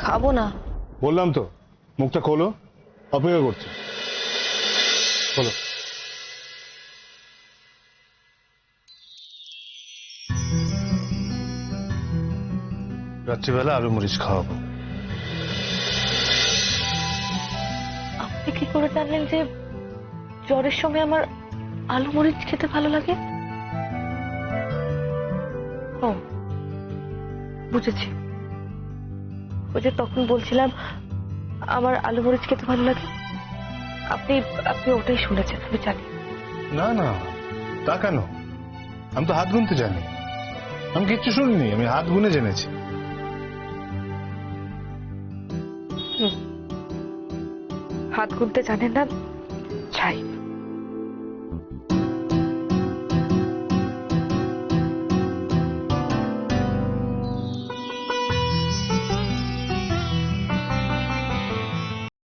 খাবো না। বললাম তো, মুখটা খোলো, অপেক্ষা করছে। খোলো। রাত্রিবেলা আলু মরিচ খাওয়াবো। আপনি কি করে জানলেন যে জ্বরের সময় আমার আলু মরিচ খেতে ভালো লাগে? ও, বুঝেছি। ওই যে তখন বলছিলাম আমার আলু মরিচ খেতে ভালো লাগে, আপনি আপনি ওটাই শুনেছেন, আমি জানি। না না, তা কেন? আমি তো হাত গুনতে জানি। আমি কিচ্ছু শুনিনি, আমি হাত গুনে জেনেছি। হাত গুনতে জানেন না? ছাই।